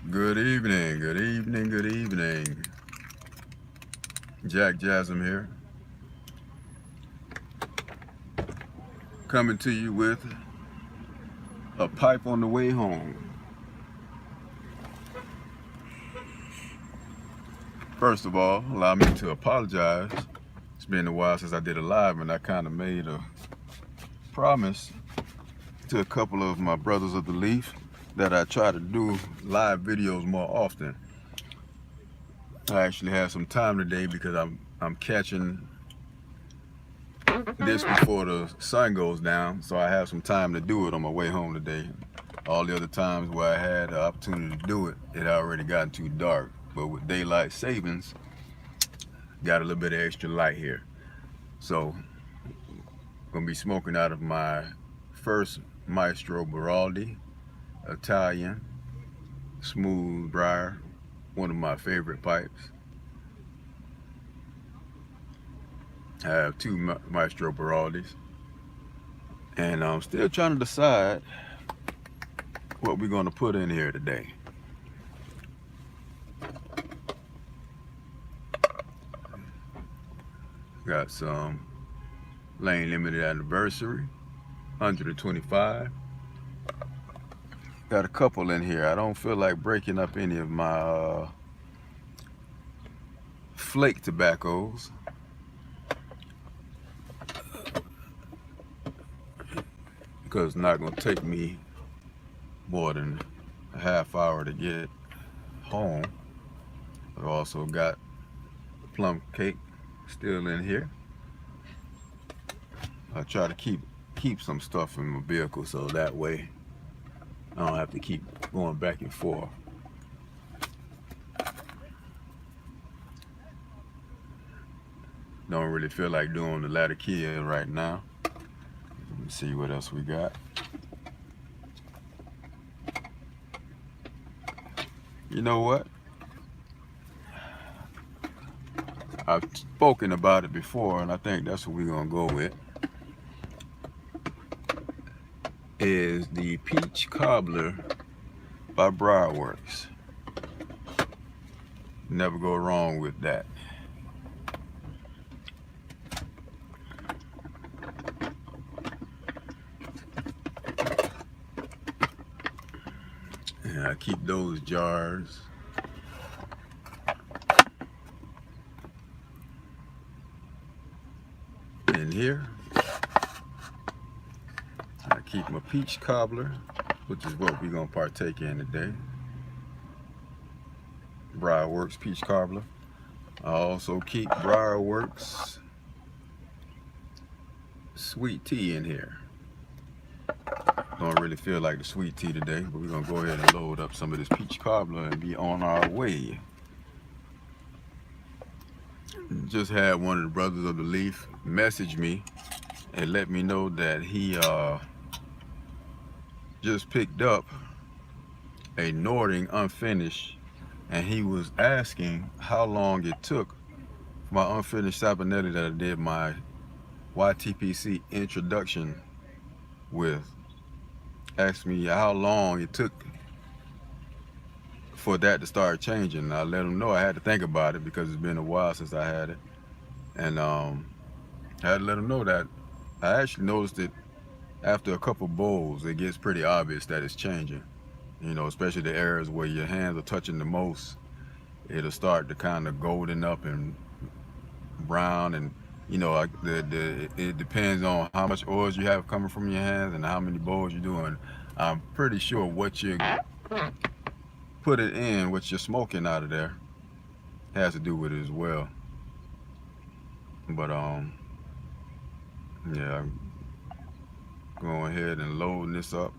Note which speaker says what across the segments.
Speaker 1: Good evening, good evening, good evening. JackJazzm here, coming to you with a pipe on the way home. First of all, allow me to apologize. It's been a while since I did a live, and I kind of made a promise to a couple of my brothers of the Leaf that I try to do live videos more often. I actually have some time today because I'm catching this before the sun goes down, so I have some time to do it on my way home today. All the other times where I had the opportunity to do it, it had already gotten too dark. But with daylight savings, got a little bit of extra light here. So I'm gonna be smoking out of my first Mastro Beraldi Italian smooth briar, one of my favorite pipes. I have two Mastro Beraldis, and I'm still trying to decide what we're going to put in here today. Got some Lane Limited Anniversary, 125. Got a couple in here. I don't feel like breaking up any of my flake tobaccos. Because it's not going to take me more than a half hour to get home. I've also got plum cake still in here. I try to keep some stuff in my vehicle so that way I don't have to keep going back and forth. Don't really feel like doing the ladder key right now. Let me see what else we got. You know what? I've spoken about it before, and I think that's what we're gonna go with. Is the Peach Cobbler by Briarworks. Never go wrong with that. And I keep those jars in here. I keep my Peach Cobbler, which is what we're gonna partake in today. Briarworks Peach Cobbler. I also keep Briarworks sweet tea in here. Don't really feel like the sweet tea today, but we're gonna go ahead and load up some of this Peach Cobbler and be on our way. Just had one of the brothers of the Leaf message me and let me know that he just picked up a Nording unfinished, and he was asking how long it took for my unfinished Sabonetti that I did my YTPC introduction with. Asked me how long it took for that to start changing. I let him know I had to think about it because it's been a while since I had it, and I had to let him know that I actually noticed it after a couple bowls. It gets pretty obvious that it's changing, you know, especially the areas where your hands are touching the most. It'll start to kind of golden up and brown, and you know, it depends on how much oils you have coming from your hands and how many bowls you're doing. I'm pretty sure what you put it in, what you're smoking out of there, has to do with it as well. But yeah, I'm going ahead and loading this up.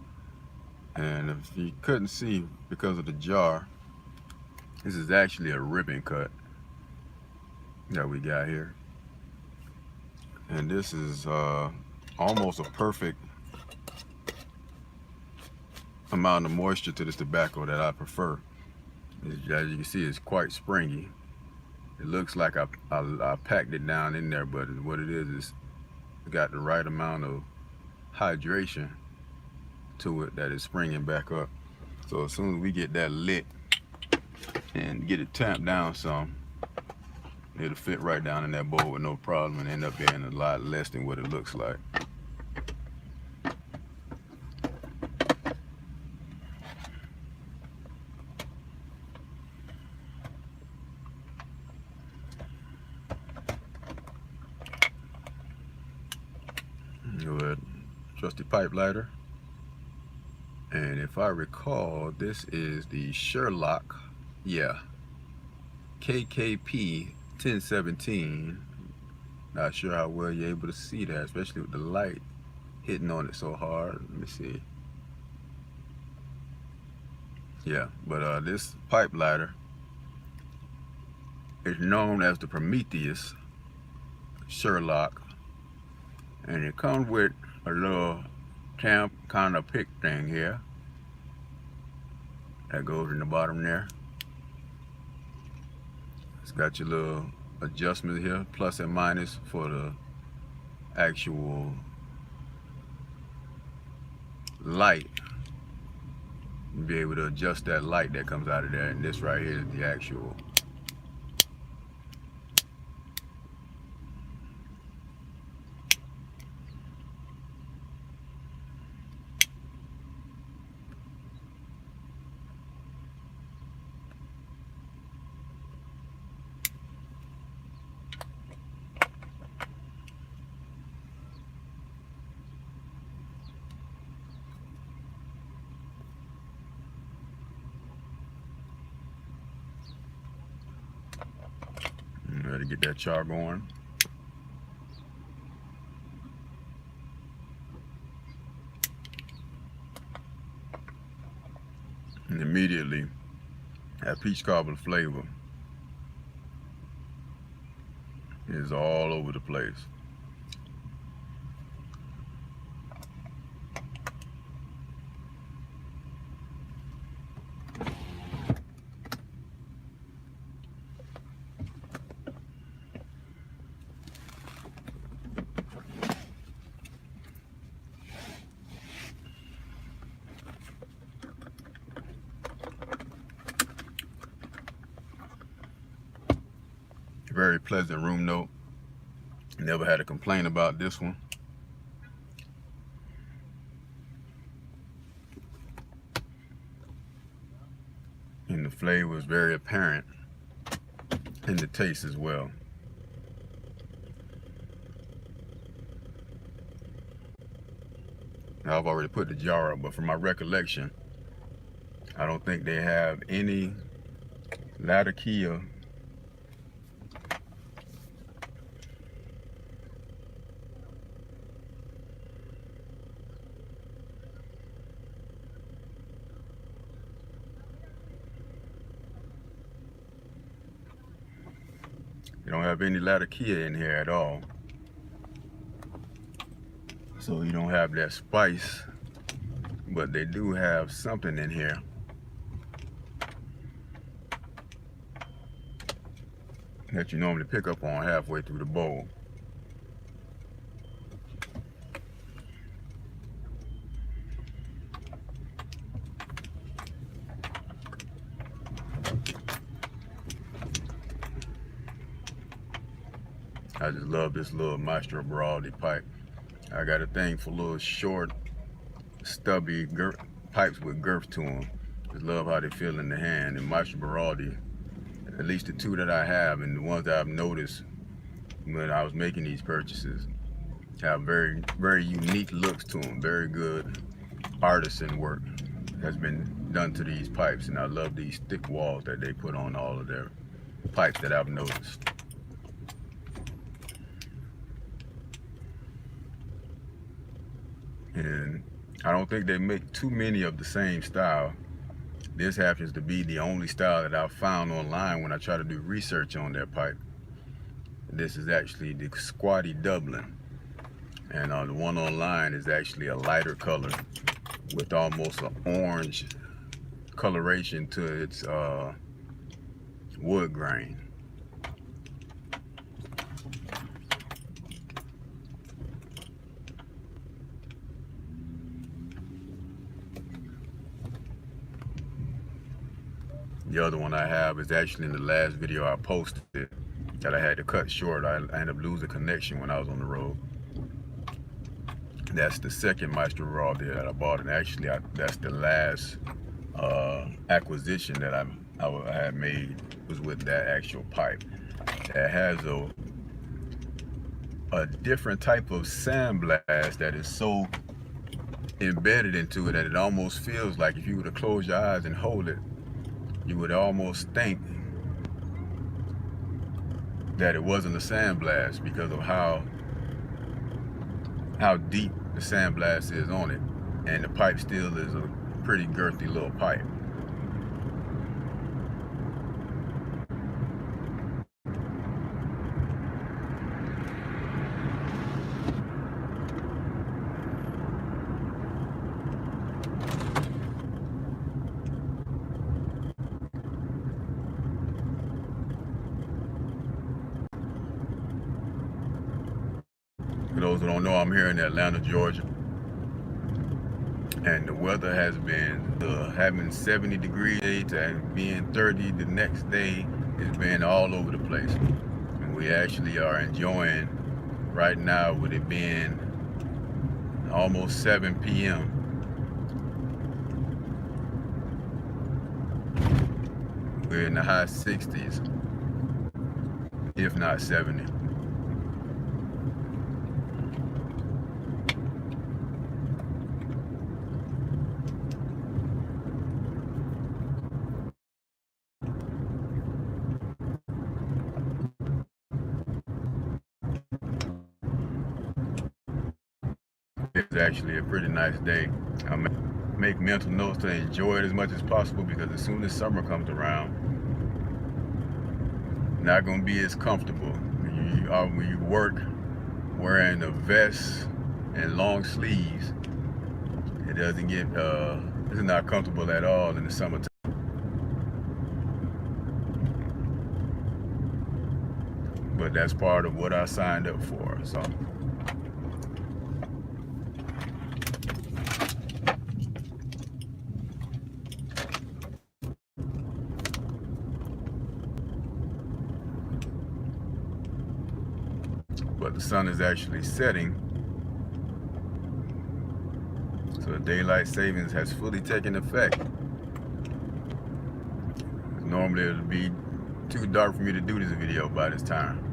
Speaker 1: And if you couldn't see because of the jar, this is actually a ribbon cut that we got here. And this is almost a perfect amount of moisture to this tobacco that I prefer. As you can see, it's quite springy. It looks like I packed it down in there, but what it is got the right amount of hydration to it that is springing back up. So as soon as we get that lit, and get it tamped down some, it'll fit right down in that bowl with no problem and end up being a lot less than what it looks like. Go ahead, trusty pipe lighter. And if I recall, this is the Sherlock, yeah, KKP 1017. Not sure how well you're able to see that, especially with the light hitting on it so hard. Let me see. Yeah, but this pipe lighter is known as the Prometheus Sherlock, and it comes with a little tamp kind of pick thing here that goes in the bottom there. It's got your little adjustment here, plus and minus for the actual light. You'll be able to adjust that light that comes out of there, and this right here is the actual. Ready to get that char going. And immediately, that peach cobbler flavor is all over the place. Very pleasant room note. Never had a complaint about this one. And the flavor is very apparent in the taste as well. Now, I've already put the jar up, but from my recollection, I don't think they have any Latakia They don't have any Latakia in here at all. So you don't have that spice, but they do have something in here that you normally pick up on halfway through the bowl. I just love this little Mastro Beraldi pipe. I got a thing for little short, stubby pipes with girth to them. Just love how they feel in the hand. And Mastro Beraldi, at least the two that I have and the ones that I've noticed when I was making these purchases, have very, very unique looks to them. Very good artisan work has been done to these pipes, and I love these thick walls that they put on all of their pipes that I've noticed. And I don't think they make too many of the same style. This happens to be the only style that I've found online when I try to do research on their pipe. This is actually the Squatty Dublin, and the one online is actually a lighter color with almost an orange coloration to its wood grain. The other one I have is actually in the last video I posted that I had to cut short. I ended up losing connection when I was on the road. That's the second Mastro Beraldi that I bought, and actually that's the last acquisition that I had made, was with that actual pipe. It has a different type of sandblast that is so embedded into it that it almost feels like if you were to close your eyes and hold it, you would almost think that it wasn't a sandblast because of how deep the sandblast is on it, and the pipe still is a pretty girthy little pipe. For those who don't know, I'm here in Atlanta, Georgia, and the weather has been having 70 degrees and being 30 the next day. It's been all over the place, and we actually are enjoying right now with it being almost 7 p.m. We're in the high 60s, if not 70. It's actually a pretty nice day. I make mental notes to enjoy it as much as possible, because as soon as summer comes around, not gonna be as comfortable. When you work wearing a vest and long sleeves, it doesn't get it's not comfortable at all in the summertime. But that's part of what I signed up for. So but the sun is actually setting, so the daylight savings has fully taken effect. Normally it would be too dark for me to do this video by this time.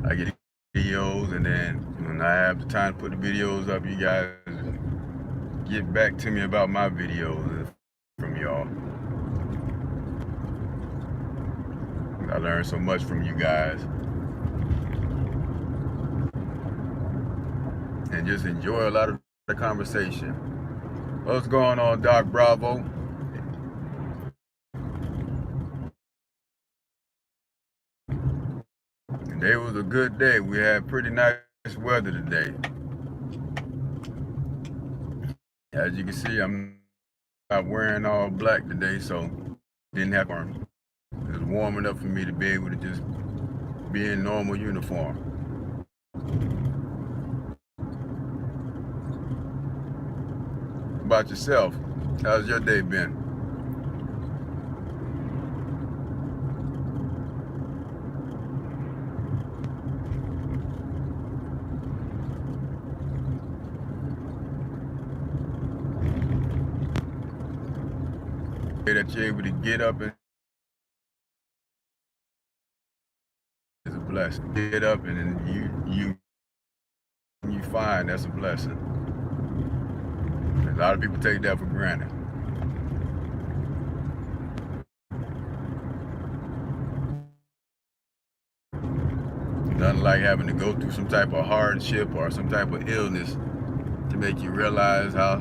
Speaker 1: I get videos, and then when I have the time to put the videos up, you guys get back to me about my videos from y'all. I learned so much from you guys, and just enjoy a lot of the conversation. What's going on, Doc Bravo? Today was a good day. We had pretty nice weather today. As you can see, I'm not wearing all black today, so didn't have on. It was warm enough for me to be able to just be in normal uniform. How about yourself? How's your day been? That you're able to get up and is a blessing. Get up and then you find that's a blessing. A lot of people take that for granted. Nothing like having to go through some type of hardship or some type of illness to make you realize how.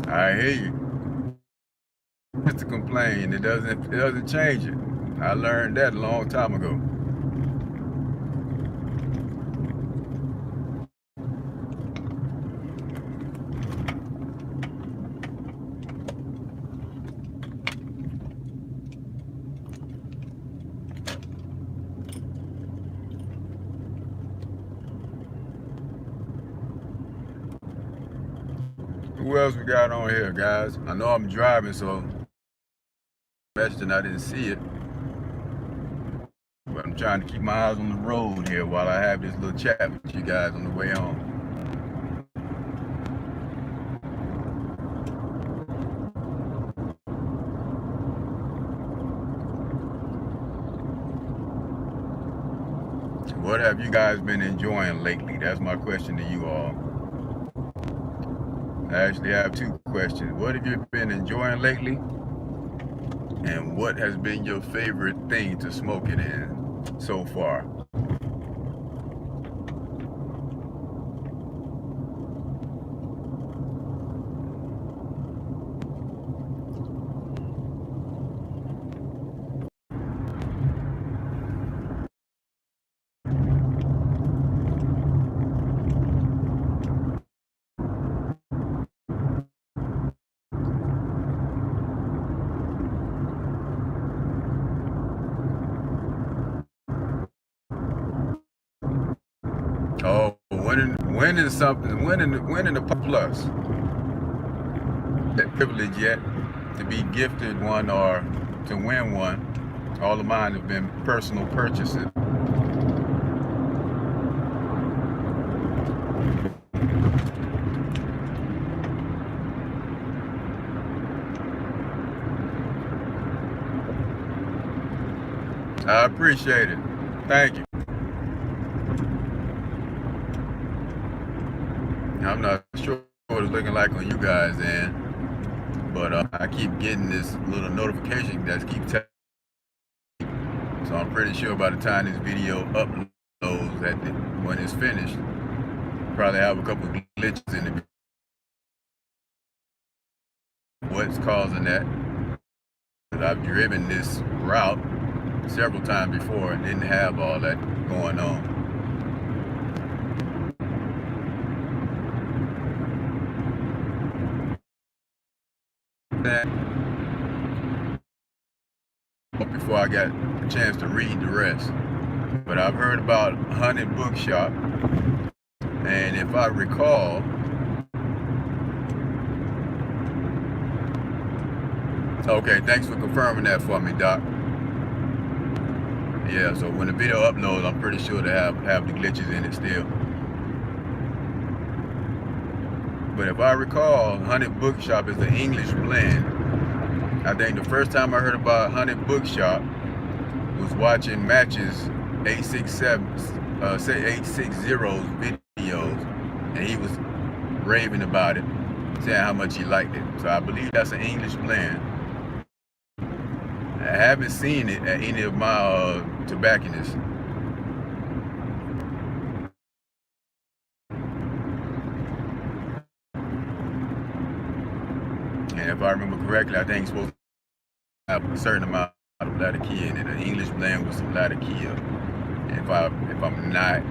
Speaker 1: I hear you. Just to complain, it doesn't change it. I learned that a long time ago. Who else we got on here, guys? I know I'm driving, so message and I didn't see it. But I'm trying to keep my eyes on the road here while I have this little chat with you guys on the way home. What have you guys been enjoying lately? That's my question to you all. I actually have two questions. What have you been enjoying lately? And what has been your favorite thing to smoke it in so far? Oh, winning something, winning the plus. That privilege yet to be gifted one or to win one. All of mine have been personal purchases. I appreciate it. Thank you. I'm not sure what it's looking like on you guys end, but I keep getting this little notification that keeps telling me. So I'm pretty sure by the time this video uploads, when it's finished, probably have a couple of glitches in it. What's causing that? Because I've driven this route several times before and didn't have all that going on. Before I got a chance to read the rest. But I've heard about Haunted Bookshop, and if I recall, okay, thanks for confirming that for me, Doc. Yeah, so when the video uploads, I'm pretty sure to have the glitches in it still. But if I recall, Haunted Bookshop is the English blend. I think the first time I heard about Haunted Bookshop was watching Matches 860's videos, and he was raving about it, saying how much he liked it. So I believe that's an English blend. I haven't seen it at any of my tobacconists. And if I remember correctly, I think it's supposed to have a certain amount of Latakia in it. An English blend with some Latakia. And if I'm not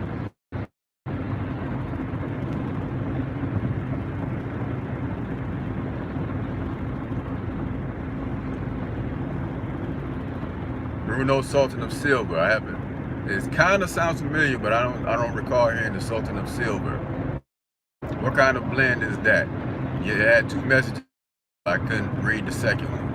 Speaker 1: Bruno Sultan of Silver. I haven't. It kind of sounds familiar, but I don't recall hearing the Sultan of Silver. What kind of blend is that? You had two messages. I couldn't read the second one.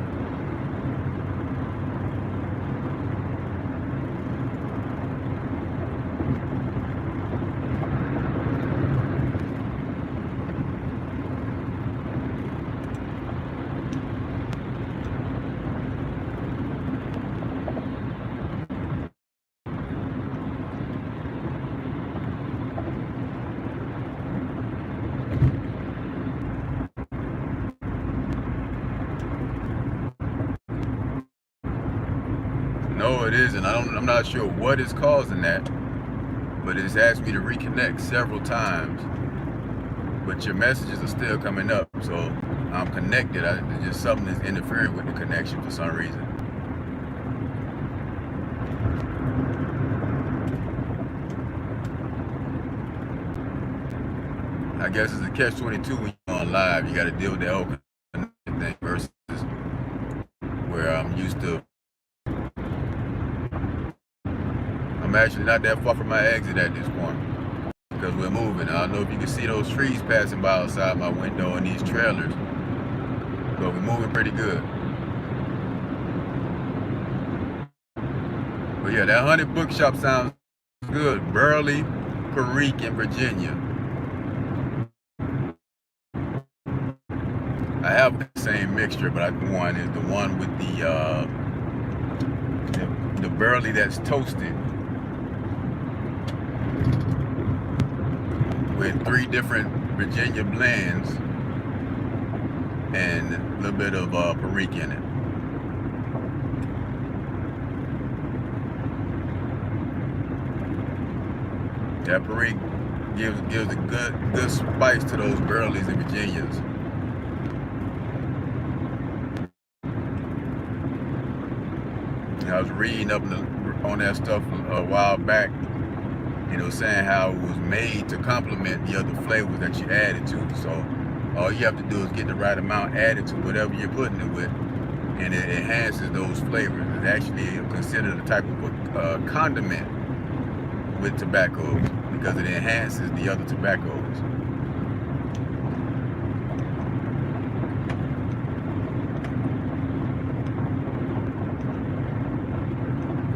Speaker 1: No, it isn't. I'm not sure what is causing that, but it's asked me to reconnect several times. But your messages are still coming up, so I'm connected. It's just something that's interfering with the connection for some reason. I guess it's a catch-22 when you're on live. You got to deal with that whole thing versus where I'm used to. I'm actually not that far from my exit at this point because we're moving. I don't know if you can see those trees passing by outside my window and these trailers, but we're moving pretty good. But yeah, that Haunted Bookshop sounds good. Beraldi, Perique in Virginia. I have the same mixture, but one is the one with the Beraldi that's toasted with 3 different Virginia blends and a little bit of Perique in it. That Perique gives a good spice to those Beraldis and Virginias. I was reading up on that stuff a while back, saying how it was made to complement the other flavors that you added to. So all you have to do is get the right amount added to whatever you're putting it with, and it enhances those flavors. It's actually considered a type of condiment with tobaccos because it enhances the other tobaccos.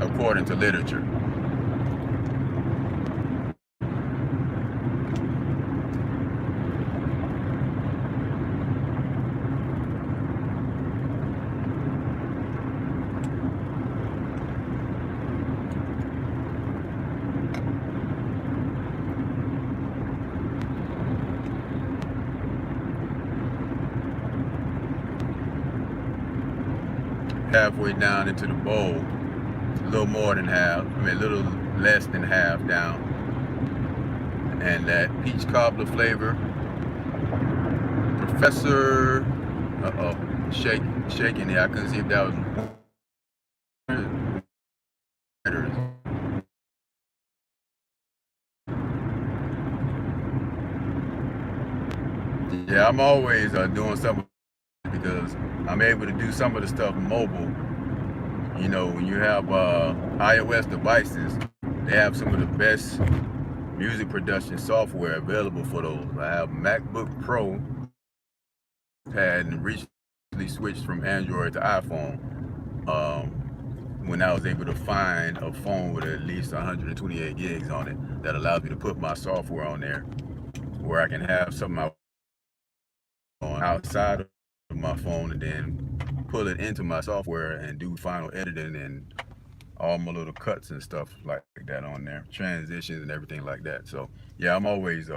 Speaker 1: According to literature. Halfway down into the bowl. A little more than half, a little less than half down. And that peach cobbler flavor. Professor, shaking it. I couldn't see if that was. Yeah, I'm always doing something because I'm able to do some of the stuff mobile. When you have iOS devices, they have some of the best music production software available for those. I have MacBook Pro, had recently switched from Android to iPhone when I was able to find a phone with at least 128 gigs on it that allows me to put my software on there where I can have something outside of my phone and then pull it into my software and do final editing and all my little cuts and stuff like that on there, transitions and everything like that. So yeah, I'm always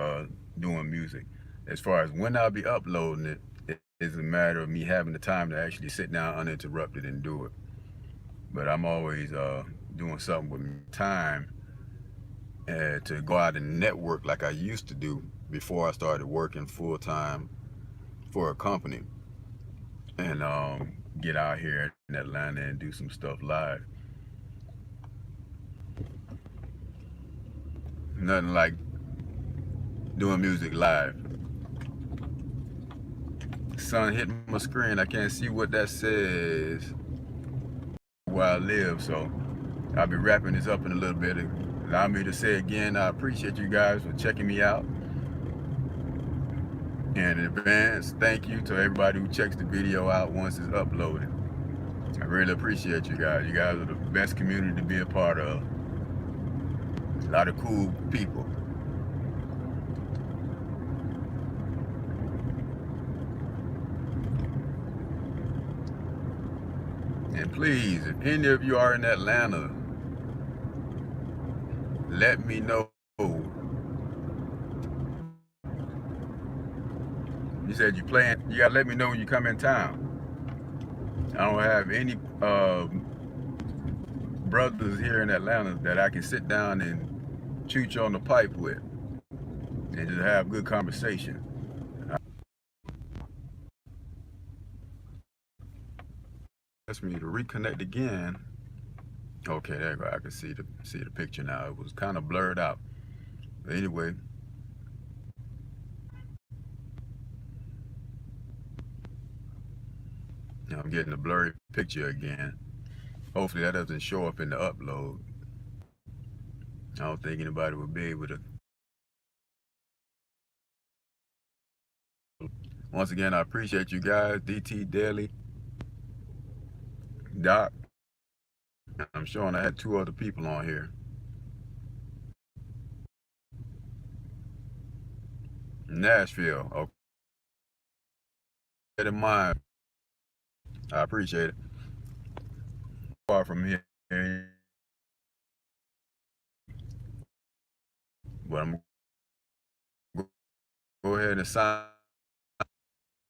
Speaker 1: doing music. As far as when I'll be uploading it, it is a matter of me having the time to actually sit down uninterrupted and do it. But I'm always doing something with time to go out and network like I used to do before I started working full-time for a company, and get out here in Atlanta and do some stuff live. Nothing like doing music live. Sun hitting my screen. I can't see what that says where I live, so I'll be wrapping this up in a little bit. Allow me to say again, I appreciate you guys for checking me out. And in advance, thank you to everybody who checks the video out once it's uploaded. I really appreciate you guys. You guys are the best community to be a part of. A lot of cool people. And please, if any of you are in Atlanta, let me know. You said you playing, you gotta let me know when you come in town. I don't have any brothers here in Atlanta that I can sit down and chooch on the pipe with and just have good conversation. Asked me to reconnect again. Okay, there you go. I can see the picture now. It was kind of blurred out. But anyway, I'm getting a blurry picture again. Hopefully that doesn't show up in the upload. I don't think anybody would be able to. Once again, I appreciate you guys. DT Daily, Doc. I'm showing I had 2 other people on here. Nashville. Okay. Get in mind. I appreciate it. Far from here, but I'm gonna go ahead and sign.